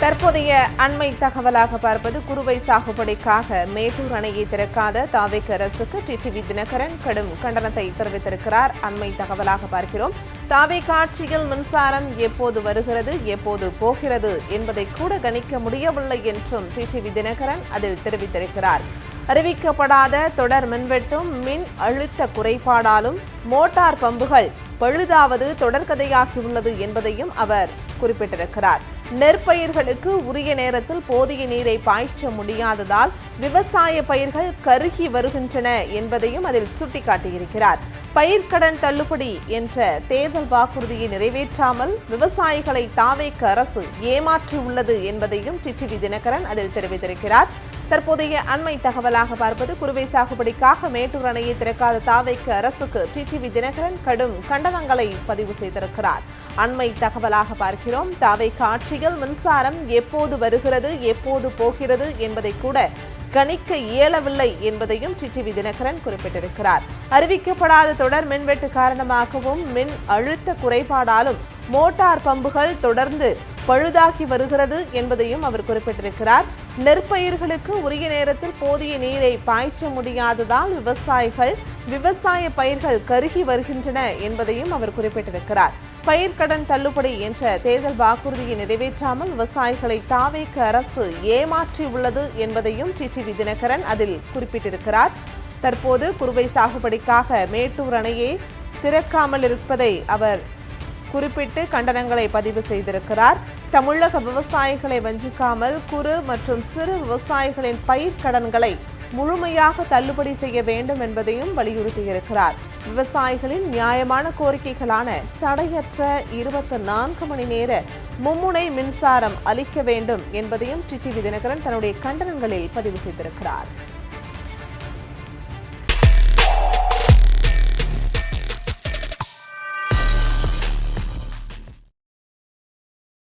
தற்போதைய அண்மை தகவலாக பார்ப்பது குறுவை சாகுபடிக்காக மேட்டூர் அணையை திறக்காத தாவேக அரசுக்கு டிடிவி தினகரன் கடும் கண்டனத்தை தெரிவித்திருக்கிறார். அண்மை தகவலாக பார்க்கிறோம். தாவேக ஆட்சியில் மின்சாரம் எப்போது வருகிறது, எப்போது போகிறது என்பதை கூட கணிக்க முடியவில்லை என்றும் டிடிவி தினகரன் அதில் தெரிவித்திருக்கிறார். அறிவிக்கப்படாத தொடர் மின்வெட்டும் மின் அழுத்த குறைபாடாலும் மோட்டார் பம்புகள் பழுதாவது தொடர்கதையாகியுள்ளது என்பதையும் அவர் குறிப்பிட்டிருக்கிறார். நெற்பயிர்களுக்கு உரிய நேரத்தில் போதிய நீரை பாய்ச்ச முடியாததால் விவசாய பயிர்கள் கருகி வருகின்றன என்பதையும் அதில் சுட்டிக்காட்டியிருக்கிறார். பயிர்க்கடன் தள்ளுபடி என்ற தேர்தல் வாக்குறுதியை நிறைவேற்றாமல் விவசாயிகளை தாவேக அரசு ஏமாற்றியுள்ளது என்பதையும் டிடிவி தினகரன் அதில் தெரிவித்திருக்கிறார். தற்போதைய அண்மை தகவலாக பார்ப்பது குறுவை சாகுபடிக்காக மேட்டூர் அணையை திறக்காத தாவேக அரசுக்கு டிடிவி தினகரன் கடும் கண்டனங்களை பதிவு செய்திருக்கிறார். அண்மை தகவலாக பார்க்கிறோம். தாவேக ஆட்சியில் மின்சாரம் எப்போது வருகிறது, எப்போது போகிறது என்பதை கூட கணிக்க இயலவில்லை என்பதையும் டிடிவி தினகரன் குறிப்பிட்டிருக்கிறார். அறிவிக்கப்படாத தொடர் மின்வெட்டு காரணமாகவும் மின் அழுத்த குறைபாடாலும் மோட்டார் பம்புகள் தொடர்ந்து பழுதாகி வருகிறது என்பதையும் அவர் குறிப்பிட்டிருக்கிறார். நெற்பயிர்களுக்கு உரிய நேரத்தில் போதிய நீரை பாய்ச்ச முடியாததால் விவசாய பயிர்கள் கருகி வருகின்றன என்பதையும் அவர் குறிப்பிட்டிருக்கிறார். பயிர்க்கடன் தள்ளுபடி என்ற தேர்தல் வாக்குறுதியை நிறைவேற்றாமல் விவசாயிகளை தாவேக அரசு ஏமாற்றியுள்ளது என்பதையும் டிடிவி தினகரன் அதில் குறிப்பிட்டிருக்கிறார். தற்போது குறுவை சாகுபடிக்காக மேட்டூர் அணையை திறக்காமல் இருப்பதை அவர் குறிப்பிட்டு கண்டனங்களை பதிவு செய்திருக்கிறார். தமிழக விவசாயிகளை வஞ்சிக்காமல் குறு மற்றும் சிறு விவசாயிகளின் பயிர்க்கடன்களை முழுமையாக தள்ளுபடி செய்ய வேண்டும் என்பதையும் வலியுறுத்தியிருக்கிறார். விவசாயிகளின் நியாயமான கோரிக்கைகளான தடையற்ற 24 மணி நேர மும்முனை மின்சாரம் அளிக்க வேண்டும் என்பதையும் டிடிவி தினகரன் தன்னுடைய கண்டனங்களில் பதிவு செய்திருக்கிறார்.